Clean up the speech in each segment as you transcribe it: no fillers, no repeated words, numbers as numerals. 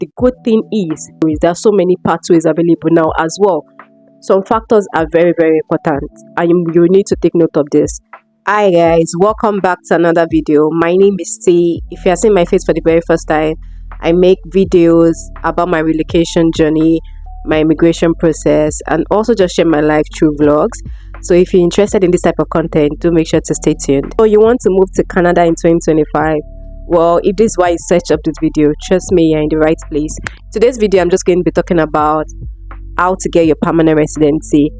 the good thing is there are so many pathways available now as well. Some factors are very, very important, and you need to take note of this. Hi guys, welcome back to another video. My name is T. If you are seeing my face for the very first time, I make videos about my relocation journey, my immigration process, and also just share my life through vlogs. So if you're interested in this type of content, do make sure to stay tuned. So you want to move to Canada in 2025? Well, if this is why you search up this video, trust me, you're in the right place. Today's video, I'm just going to be talking about how to get your permanent residency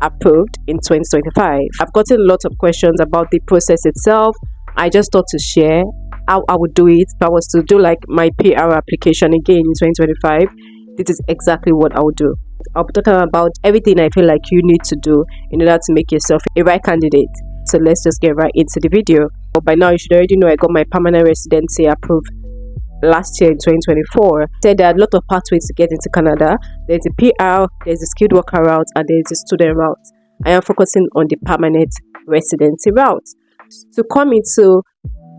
approved in 2025. I've gotten a lot of questions about the process itself. I just thought to share how I would do it if I was to do like my PR application again in 2025. This is exactly what I would do. I'll be talking about everything I feel like you need to do in order to make yourself a right candidate. So let's just get right into the video. But by now you should already know I got my permanent residency approved last year in 2024. Said there are a lot of pathways to get into Canada. There's a PR, there's a skilled worker route, and there's a student route. I am focusing on the permanent residency route. To come into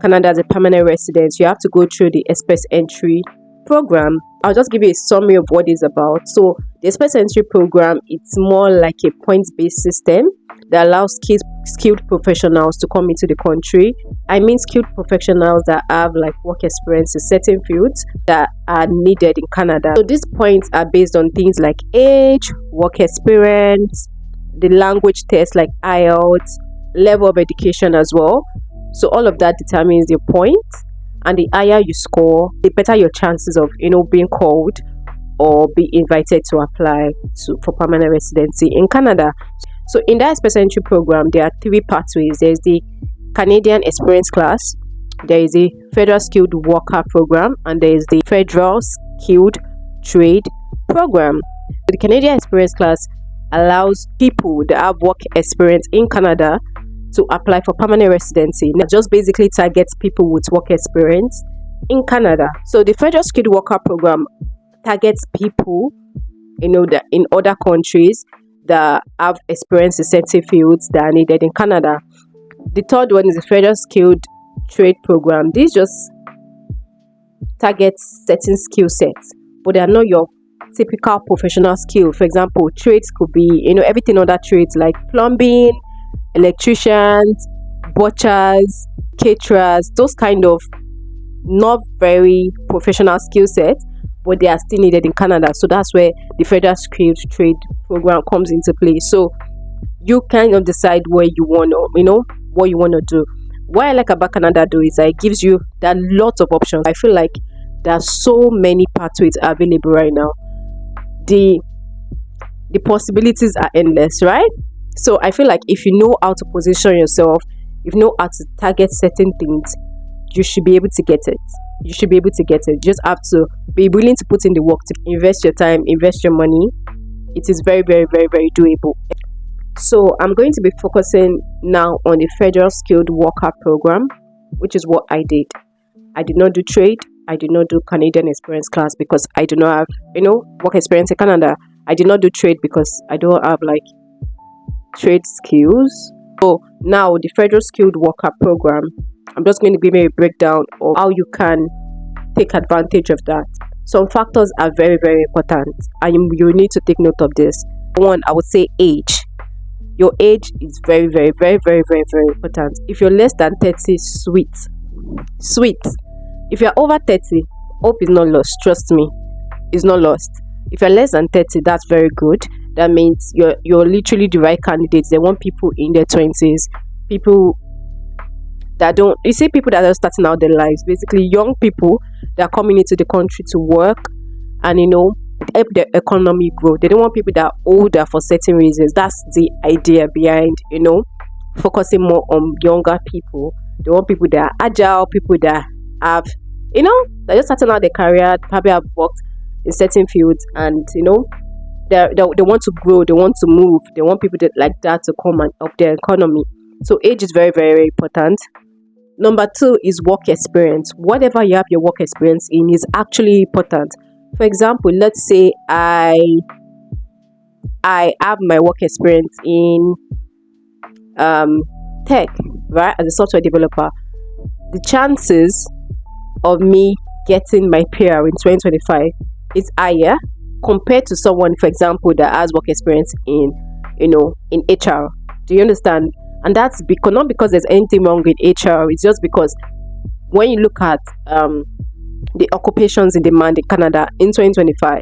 Canada as a permanent resident, you have to go through the express entry program. I'll just give you a summary of what it's about. So the express entry program, it's more like a points-based system that allows skilled professionals to come into the country. I mean skilled professionals that have like work experience in certain fields that are needed in Canada. So these points are based on things like age, work experience, the language test like IELTS, level of education as well. So all of that determines your point, and the higher you score, the better your chances of being called or be invited to apply for permanent residency in Canada. So in that express entry program, there are three pathways. There's the Canadian experience class, there is a federal skilled worker program, and there is the federal skilled trade program. The Canadian experience class allows people that have work experience in Canada to apply for permanent residency. It just basically targets people with work experience in Canada. So the federal skilled worker program targets people that in other countries that have experience in certain fields that are needed in Canada. The third one is the federal skilled trade program. This just targets certain skill sets, but they are not your typical professional skill. For example, trades could be everything other trades like plumbing, electricians, butchers, caterers, those kind of not very professional skill sets, but they are still needed in Canada. So that's where the federal skilled trade program comes into play. So you kind of decide where you want to, what you want to do. What I like about Canada though is that it gives you that lots of options. I feel like there are so many pathways available right now. The possibilities are endless, right? So I feel like if you know how to position yourself, if you know how to target certain things, you should be able to get it. You should be able to get it. You just have to be willing to put in the work, to invest your time, invest your money. It is very, very, very, very doable. So I'm going to be focusing now on the federal skilled worker program, which is what I did. I did not do trade. I did not do Canadian experience class because I do not have, work experience in Canada. I did not do trade because I don't have like trade skills. So now the federal skilled worker program, I'm just going to give you a breakdown of how you can take advantage of that. Some factors are very, very important, and you need to take note of this. One, I would say age. Your age is very, very, very, very, very, very important. If you're less than 30, sweet. If you're over 30, hope is not lost. Trust me, it's not lost. If you're less than 30, that's very good. That means you're literally the right candidates. They want people in their 20s, people that don't, you see, people that are starting out their lives, basically young people that are coming into the country to work and help their economy grow. They don't want people that are older for certain reasons. That's the idea behind focusing more on younger people. They want people that are agile, people that have they're just starting out their career, probably have worked in certain fields, and they want to grow, they want to move, they want people like that to come and up their economy. So age is very, very, very important. Number two is work experience. Whatever you have your work experience in is actually important. For example, let's say I have my work experience in tech, right, as a software developer. The chances of me getting my PR in 2025 is higher compared to someone, for example, that has work experience in, in HR. Do you understand? And that's because, not because there's anything wrong with HR, it's just because when you look at the occupations in demand in Canada in 2025,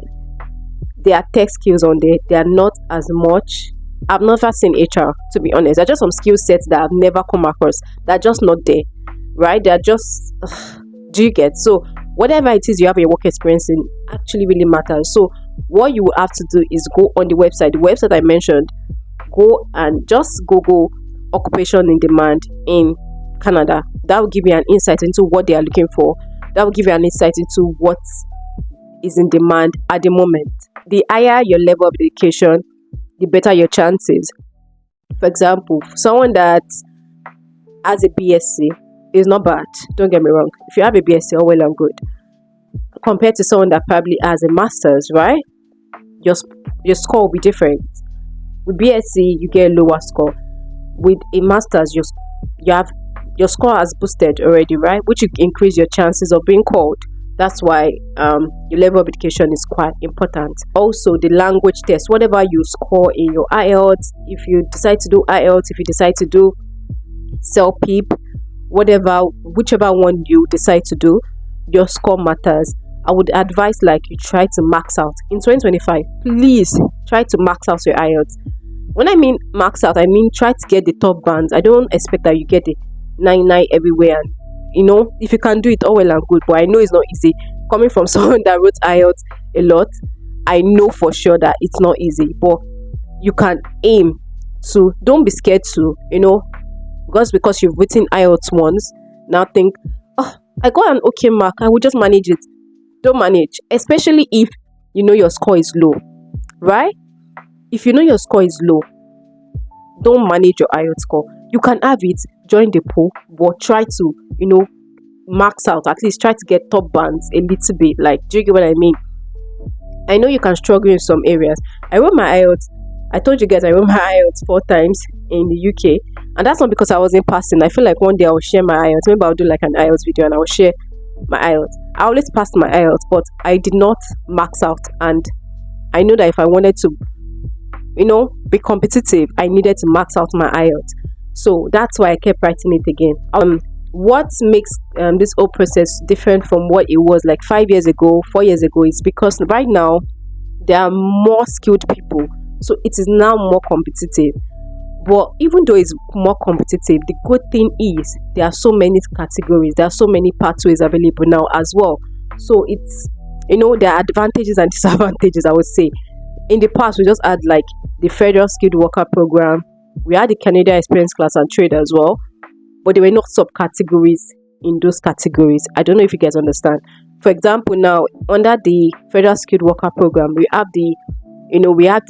there are tech skills on there. They are not as much. I've never seen HR, to be honest. There are just some skill sets that I've never come across. They're just not there, right? They're just, do you get? So whatever it is you have your work experience in actually really matters. So what you will have to do is go on the website I mentioned, go and just Google occupation in demand in Canada. That will give you an insight into what they are looking for. That will give you an insight into what is in demand at the moment. The higher your level of education, the better your chances. For example, someone that has a BSc is not bad. Don't get me wrong. If you have a BSc, all well and good. Compared to someone that probably has a master's, right? Your score will be different. With BSc, you get a lower score. With a master's, your score has boosted already, right? Which will increase your chances of being called. That's why your level of education is quite important. Also, the language test, whatever you score in your IELTS, if you decide to do IELTS, if you decide to do CELPIP, whichever one you decide to do, your score matters. I would advise you try to max out in 2025. Please try to max out your IELTS. When I mean max out, I mean try to get the top bands. I don't expect that you get the 99 everywhere. And if you can do it, all well and good. But I know it's not easy. Coming from someone that wrote IELTS a lot, I know for sure that it's not easy. But you can aim to. Don't be scared to. Because you've written IELTS once, now think, oh, I got an okay mark, I will just manage it. Don't manage, especially if your score is low, right? If your score is low, don't manage your IELTS score. You can have it, join the pool, but try to, max out. At least try to get top bands a little bit. Do you get what I mean? I know you can struggle in some areas. I wrote my IELTS. I told you guys I wrote my IELTS 4 times in the UK, and that's not because I wasn't passing. I feel like one day I will share my IELTS. Maybe I'll do an IELTS video and I will share my IELTS. I always passed my IELTS, but I did not max out, and I know that if I wanted to be competitive, I needed to max out my IELTS. So that's why I kept writing it again. What makes this whole process different from what it was like 5 years ago, 4 years ago, is because right now there are more skilled people, so it is now more competitive. But even though it's more competitive, the good thing is there are so many categories, there are so many pathways available now as well. So it's there are advantages and disadvantages, I would say. In the past, we just had the Federal Skilled Worker Program. We had the Canadian Experience Class and Trade as well, but there were not subcategories in those categories. I don't know if you guys understand. For example, now under the Federal Skilled Worker Program, we have the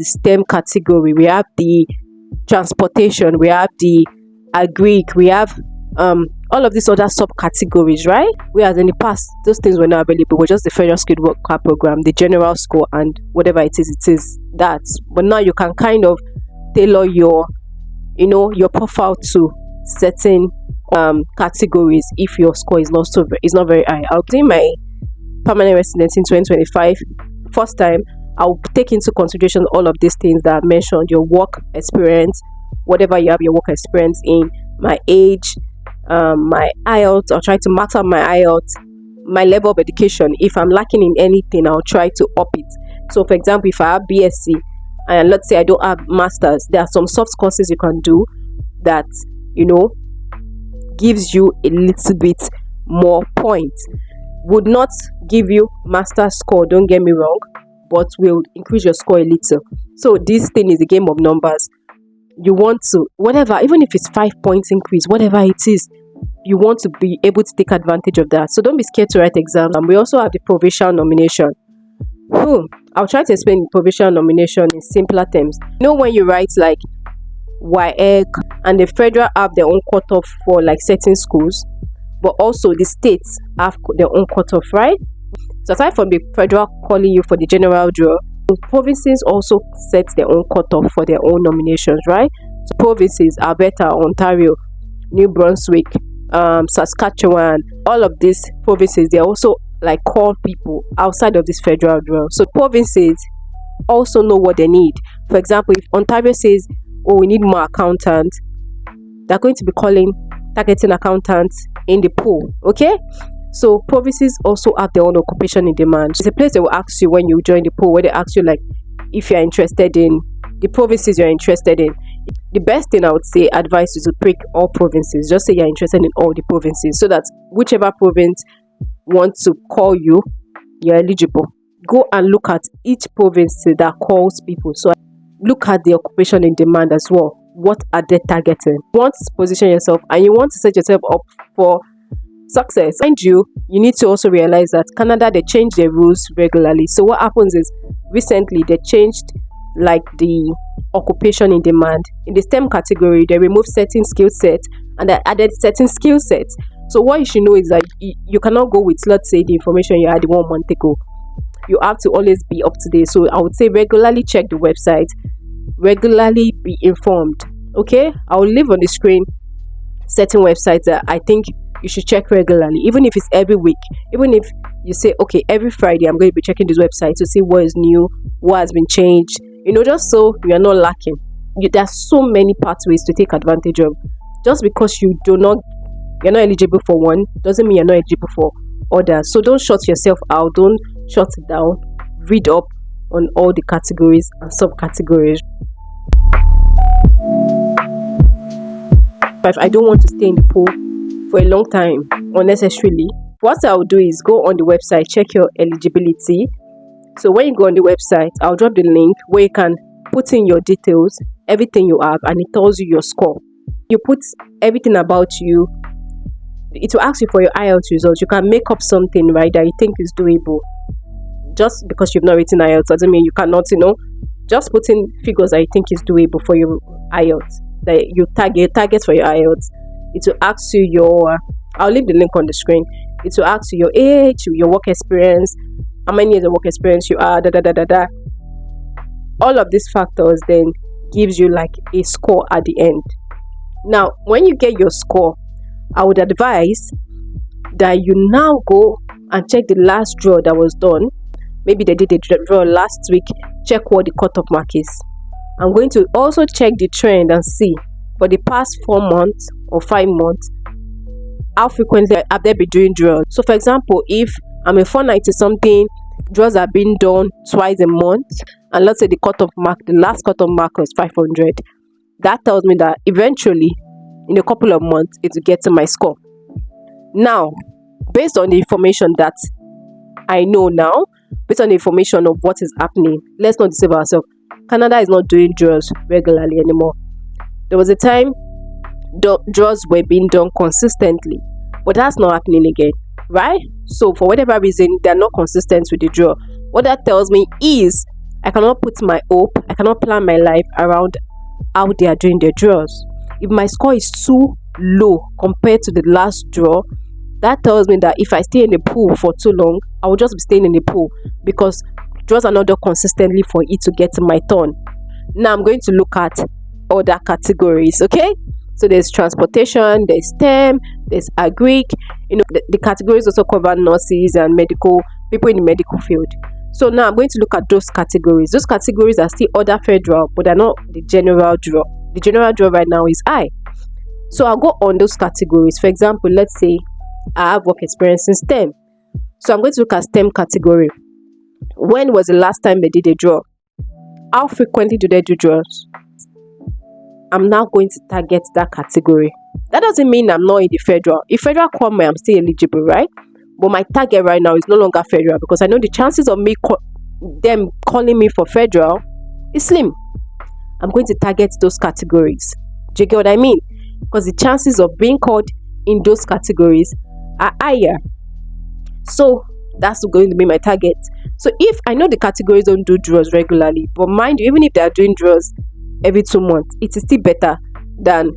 STEM category, we have the transportation, we have the agric, we have all of these other subcategories, right? Whereas in the past, those things were not available. We're just the Federal Skilled Worker Program, the general school, and whatever it is that. But now you can kind of tailor your profile to certain categories if your score is not very high. I'll do my permanent residency in 2025. First time, I'll take into consideration all of these things that I mentioned: your work experience, whatever you have your work experience in, my age, my IELTS. I'll try to max out my IELTS, my level of education. If I'm lacking in anything, I'll try to up it. So, for example, if I have BSc and let's say I don't have masters, there are some soft courses you can do that gives you a little bit more points. Would not give you master score, don't get me wrong, but will increase your score a little. So this thing is a game of numbers. You want to, whatever, even if it's 5 points increase, whatever it is, you want to be able to take advantage of that. So don't be scared to write exams. And we also have the provincial nomination. I'll try to explain provincial nomination in simpler terms. When you write WAEC, and the federal have their own cutoff for certain schools, but also the states have their own cutoff, right? So aside from the federal calling you for the general draw, the provinces also set their own cutoff for their own nominations, right? So provinces, Alberta, Ontario, New Brunswick, Saskatchewan, all of these provinces, they also like call people outside of this federal draw. So provinces also know what they need. For example, if Ontario says, oh, we need more accountants, they're going to be targeting accountants in the pool. Okay, so provinces also have their own occupation in demand. It's a place they will ask you when you join the pool, where they ask you like if you're interested in the provinces you're interested in. The best thing I would say, advice, is to pick all provinces. Just say you're interested in all the provinces, so that whichever province wants to call you, you're eligible. Go and look at each province that calls people. So look at the occupation in demand as well. What are they targeting? You want to position yourself and you want to set yourself up for success. Mind you, you need to also realize that Canada, they change their rules regularly. So what happens is, recently they changed like the occupation in demand. In the STEM category, they removed certain skill sets and they added certain skill sets. So what you should know is that you cannot go with, let's say, the information you had 1 month ago. You have to always be up to date. So I would say regularly check the website, regularly be informed. Okay, I will leave on the screen certain websites that I think you should check regularly, even if it's every week. Even if you say, okay, every Friday I'm going to be checking this website to see what is new, what has been changed, just so you're not lacking. There's so many pathways to take advantage of. Just because you're not eligible for one doesn't mean you're not eligible for others. So don't shut yourself out, don't shut it down. Read up on all the categories and subcategories. If I don't want to stay in the pool for a long time unnecessarily, what I'll do is go on the website, check your eligibility. So when you go on the website, I'll drop the link where you can put in your details, everything you have, and it tells you your score. You put everything about you. It will ask you for your IELTS results. You can make up something, right, that you think is doable. Just because you've not written IELTS doesn't mean you cannot, just put in figures that you think is doable for your IELTS. That you target for your IELTS. It will ask you I'll leave the link on the screen. It will ask you your age, your work experience, how many years of work experience you are, All of these factors then gives you like a score at the end. Now, when you get your score, I would advise that you now go and check the last draw that was done. Maybe they did a draw last week. Check what the cutoff mark is. I'm going to also check the trend and see for the past 4 months or 5 months, how frequently have they been doing draws. So for example, if I'm a 490 something, draws are being done twice a month, and let's say the last cutoff mark was 500, that tells me that eventually in a couple of months it will get to my score. Now, based on the information that I know now, based on the information of what is happening, let's not deceive ourselves. Canada is not doing draws regularly anymore. There was a time draws were being done consistently, but that's not happening again, right? So for whatever reason, they're not consistent with the draw. What that tells me is I cannot put my hope, I cannot plan my life around how they are doing their draws. If my score is too low compared to the last draw, that tells me that if I stay in the pool for too long, I will just be staying in the pool because draws are not done consistently for it to get to my turn. Now I'm going to look at other categories. Okay, so there's transportation, there's STEM, there's agric. The categories also cover nurses and medical people in the medical field. So now I'm going to look at those categories. Those categories are still other federal, but they're not the general draw. The general draw right now is I. So I'll go on those categories. For example, let's say I have work experience in STEM. So I'm going to look at STEM category. When was the last time they did a draw? How frequently do they do draws? I'm now going to target that category. That doesn't mean I'm not in the federal. If federal call me, I'm still eligible, right? But my target right now is no longer federal because I know the chances of them calling me for federal is slim. I'm going to target those categories. Do you get what I mean? Because the chances of being called in those categories are higher. So that's going to be my target. So if I know the categories don't do draws regularly, but mind you, even if they are doing draws every 2 months, it is still better than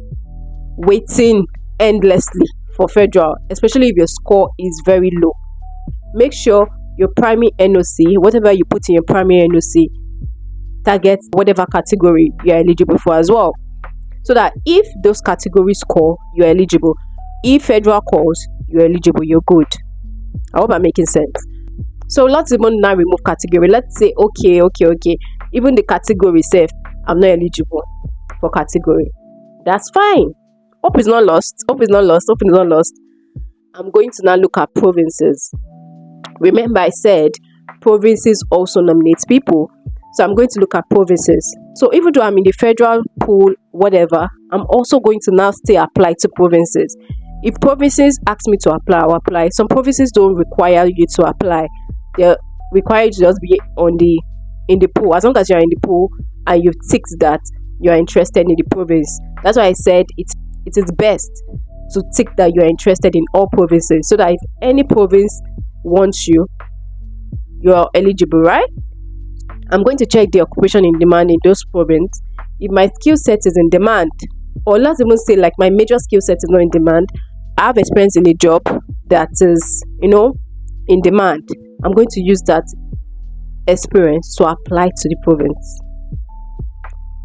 waiting endlessly for federal, especially if your score is very low. Make sure your primary NOC, whatever you put in your primary NOC, target whatever category you're eligible for as well, so that if those categories call, you're eligible. If federal calls, you're eligible, you're good. I hope I'm making sense. So let's even now remove category. Let's say okay, even the category safe, I'm not eligible for category. That's fine. Hope is not lost. Hope is not lost. Hope is not lost. I'm going to now look at provinces. Remember, I said provinces also nominate people. So I'm going to look at provinces. So even though I'm in the federal pool, whatever, I'm also going to now stay applied to provinces. If provinces ask me to apply, I'll apply. Some provinces don't require you to apply. They require you to just be in the pool. As long as you're in the pool and you've ticked that you're interested in the province. That's why I said it is best to tick that you're interested in all provinces, so that if any province wants you, you're eligible, right? I'm going to check the occupation in demand in those provinces. If my skill set is in demand, or let's even say like my major skill set is not in demand, I have experience in a job that is, in demand, I'm going to use that experience to apply to the province.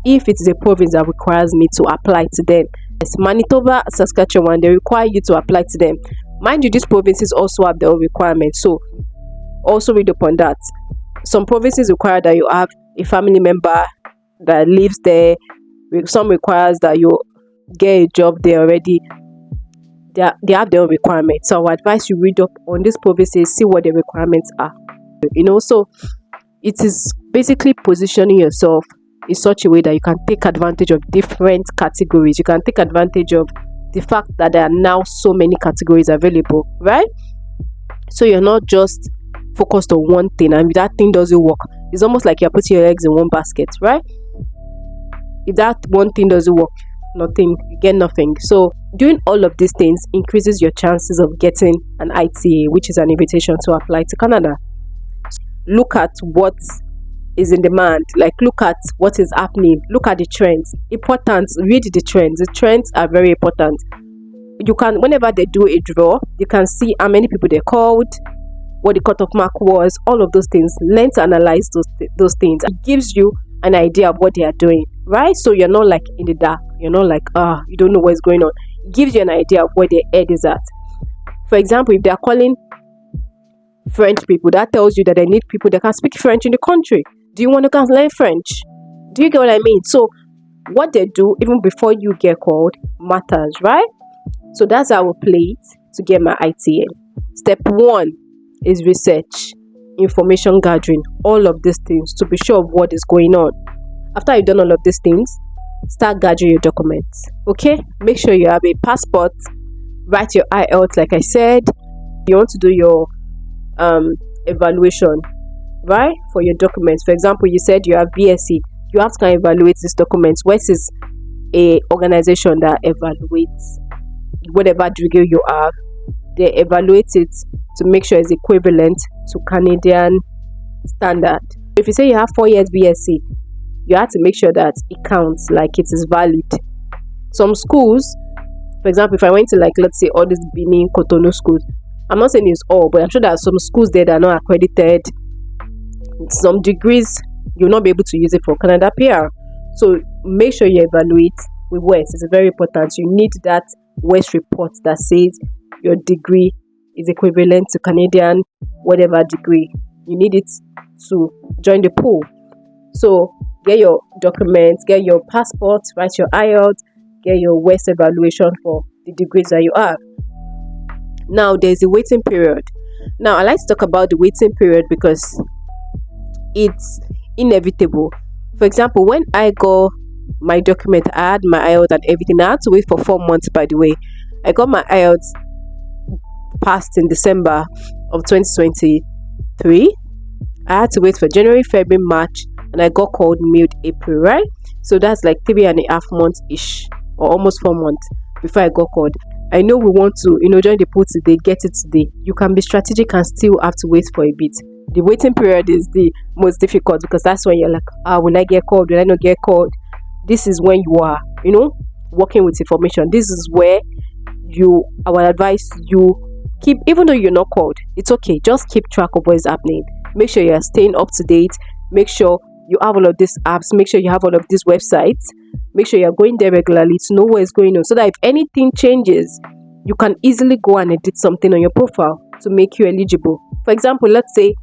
If it is a province that requires me to apply to them, yes, Manitoba, Saskatchewan, they require you to apply to them. Mind you, these provinces also have their own requirements, so also read up on that. Some provinces require that you have a family member that lives there. Some requires that you get a job there already. They have their own requirements. So I would advise you read up on these provinces, see what the requirements are. So it is basically positioning yourself in such a way that you can take advantage of different categories. You can take advantage of the fact that there are now so many categories available, right? So you're not just focused on one thing, and if that thing doesn't work, it's almost like you're putting your eggs in one basket, right? If that one thing doesn't work, nothing, you get nothing. So doing all of these things increases your chances of getting an ITA, which is an invitation to apply to Canada. Look at what is in demand, like look at what is happening, look at the trends. Important, read the trends. The trends are very important. You can, whenever they do a draw, you can see how many people they called, what the cutoff mark was, all of those things. Learn to analyze those things. It gives you an idea of what they are doing, right? So you're not like in the dark. You're not like you don't know what's going on. It gives you an idea of where their head is at. For example, if they are calling French people, that tells you that they need people that can speak French in the country. Do you want to go learn French? Do you get what I mean? So what they do even before you get called matters, right? So that's how I will play it to get my ITA. Step 1 is research, information gathering, all of these things to be sure of what is going on. After you've done all of these things, start gathering your documents. Okay? Make sure you have a passport, write your IELTS like I said. You want to do your evaluation, right, for your documents. For example, you said you have BSc, you have to evaluate these documents. WES is a organization that evaluates whatever degree you have. They evaluate it to make sure it's equivalent to Canadian standard. If you say you have 4 years BSc, you have to make sure that it counts, like it is valid. Some schools, for example, if I went to let's say all these Benin, Cotonou schools, I'm not saying it's all, but I'm sure there are some schools there that are not accredited. Some degrees you'll not be able to use it for Canada PR. So make sure you evaluate with WES. It's very important. You need that WES report that says your degree is equivalent to Canadian whatever degree. You need it to join the pool. So get your documents, get your passport, write your IELTS, get your WES evaluation for the degrees that you have. Now there's a waiting period. Now I like to talk about the waiting period because it's inevitable. For example, when I got my document, I had my IELTS and everything. I had to wait for 4 months, by the way. I got my IELTS passed in December of 2023. I had to wait for January, February, March, and I got called mid-April, right? So that's like 3.5 months ish, or almost 4 months before I got called. I know we want to, join the pool today, get it today. You can be strategic and still have to wait for a bit. The waiting period is the most difficult because that's when you're like, will I get called? Will I not get called? This is when you are, working with information. This is where I would advise you keep, even though you're not called, it's okay. Just keep track of what is happening. Make sure you're staying up to date. Make sure you have all of these apps. Make sure you have all of these websites. Make sure you're going there regularly to know what is going on, so that if anything changes, you can easily go and edit something on your profile. to make you eligible. For example, let's say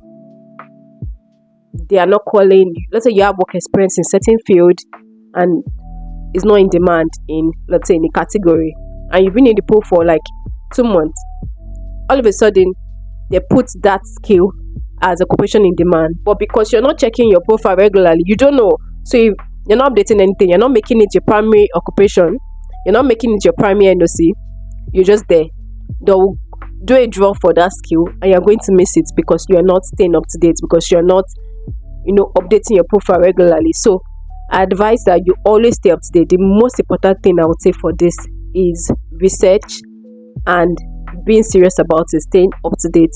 they are not calling, let's say you have work experience in certain field and is not in demand in, let's say, in a category, and you've been in the pool for like 2 months. All of a sudden they put that skill as occupation in demand, but because you're not checking your profile regularly, you don't know. So you're not updating anything, you're not making it your primary occupation, you're not making it your primary NOC, you're just there. They'll do a draw for that skill and you're going to miss it because you're not staying up to date, because you're not, updating your profile regularly. So I advise that you always stay up to date. The most important thing I would say for this is research and being serious about it, staying up to date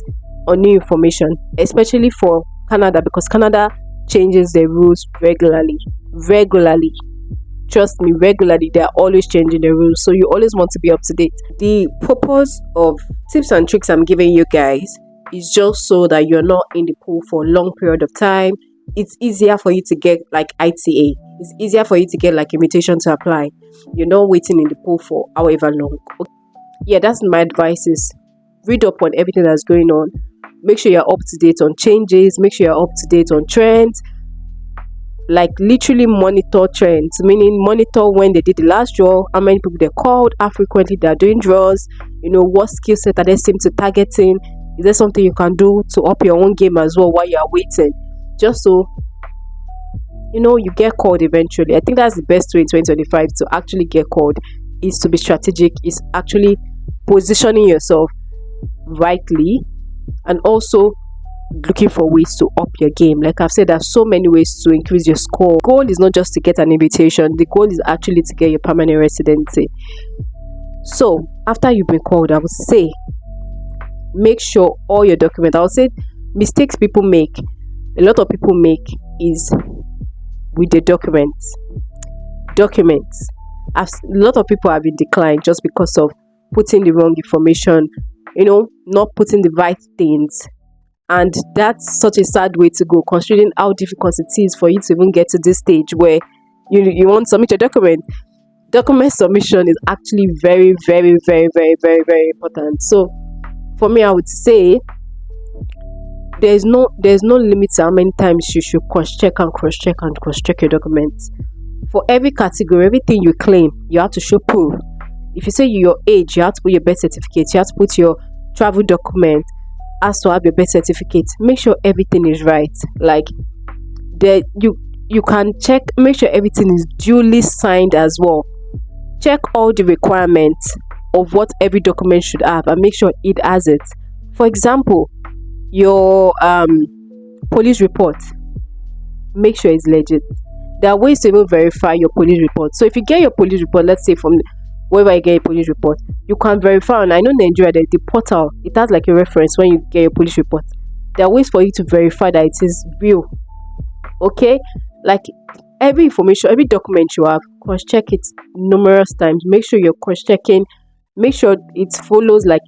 on new information, especially for Canada, because Canada changes the rules regularly. Trust me, regularly. They are always changing the rules, so you always want to be up to date. The purpose of tips and tricks I'm giving you guys is just so that you're not in the pool for a long period of time. It's easier for you to get like ITA. It's easier for you to get like invitation to apply. You're not waiting in the pool for however long. Okay. Yeah, that's my advice, is read up on everything that's going on. Make sure you're up to date on changes. Make sure you're up to date on trends. Like literally monitor trends, meaning monitor when they did the last draw, how many people they called, how frequently they're doing draws, what skill set are they seem to targeting. Is there something you can do to up your own game as well while you're waiting, just so you get called eventually. I think that's the best way in 2025 to actually get called, is to be strategic, is actually positioning yourself rightly, and also looking for ways to up your game. Like I've said, there's so many ways to increase your score. The goal is not just to get an invitation, the goal is actually to get your permanent residency. So after you've been called, I would say make sure all your documents, I would say mistakes a lot of people make is with the documents. A lot of people have been declined just because of putting the wrong information, not putting the right things. And that's such a sad way to go, considering how difficult it is for you to even get to this stage where you want to submit your document. Document submission is actually very, very, very, very, very, very important. So for me, I would say there's no limit to how many times you should cross-check your documents. For every category, everything you claim, you have to show proof. If you say your age, you have to put your birth certificate, you have to put your travel document, as to have your birth certificate. Make sure everything is right. Like you can check, make sure everything is duly signed as well. Check all the requirements of what every document should have and make sure it has it. For example, your police report, make sure it's legit. There are ways to even verify your police report. So if you get your police report, let's say from wherever you get a police report, you can verify. And I know in Nigeria that the portal, it has like a reference when you get your police report. There are ways for you to verify that it is real. Okay, like every information, every document you have, cross-check it numerous times. Make sure you're cross-checking. Make sure it follows, like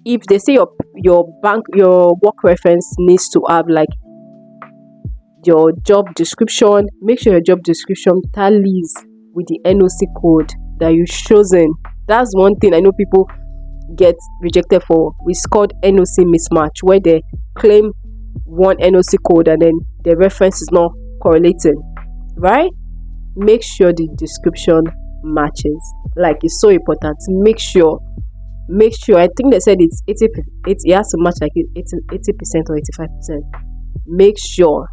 if they say your work reference needs to have like your job description, make sure your job description tallies with the NOC code that you've chosen. That's one thing I know people get rejected for. It's called NOC mismatch, where they claim one NOC code and then the reference is not correlating, right? Make sure the description matches. Like, it's so important. Make sure. I think they said it's 80. It has to match like 80% or 85%. Make sure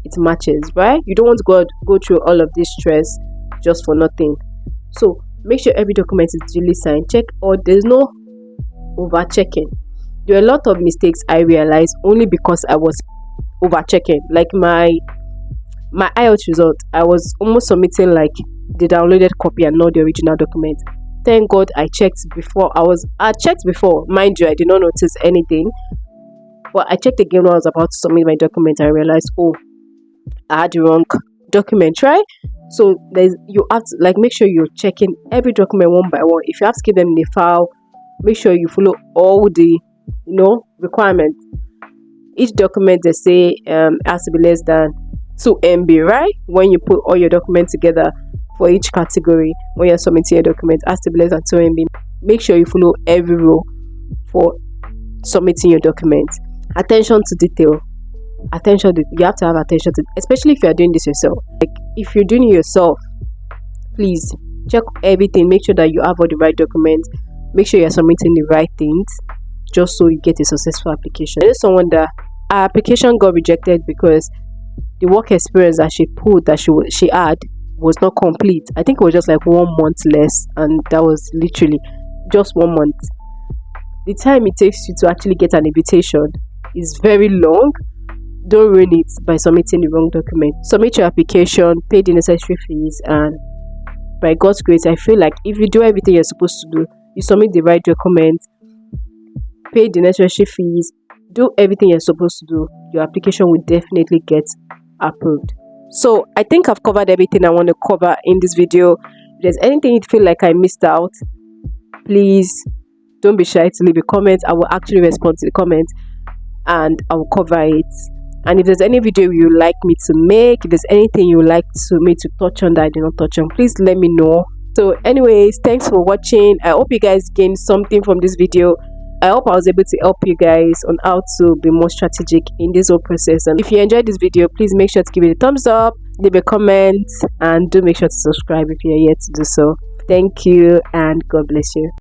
it matches, right? You don't want to go through all of this stress just for nothing. So make sure every document is duly signed. Check, or there's no over checking. There are a lot of mistakes I realized only because I was over checking. Like my IELTS result, I was almost submitting like the downloaded copy and not the original document. Thank God I checked before. I checked before, mind you. I did not notice anything, but I checked again when I was about to submit my document. I realized, oh, I had the wrong document, right? So you have to like make sure you're checking every document one by one. If you have to keep them in the file, make sure you follow all the requirements. Each document they say has to be less than 2 MB, right? When you put all your documents together for each category, when you're submitting your document, it has to be less than 2 MB. Make sure you follow every rule for submitting your documents. Attention to detail. You have to have attention to, especially if you are doing this yourself. Like if you're doing it yourself, please check everything, make sure that you have all the right documents, make sure you're submitting the right things, just so you get a successful application. There's someone that her application got rejected because the work experience that she put that she had was not complete. I think it was just like 1 month less, and that was literally just 1 month. The time it takes you to actually get an invitation is very long. Don't ruin it by submitting the wrong document. Submit your application, pay the necessary fees, and by God's grace, I feel like if you do everything you're supposed to do, you submit the right documents, pay the necessary fees, do everything you're supposed to do, your application will definitely get approved. So I think I've covered everything I want to cover in this video. If there's anything you feel like I missed out, please don't be shy to leave a comment. I will actually respond to the comment and I will cover it. And if there's any video you like me to make, if there's anything you would like me to touch on that I did not touch on, please let me know. So anyways, thanks for watching. I hope you guys gained something from this video. I hope I was able to help you guys on how to be more strategic in this whole process. And if you enjoyed this video, please make sure to give it a thumbs up, leave a comment, and do make sure to subscribe if you are yet to do so. Thank you and God bless you.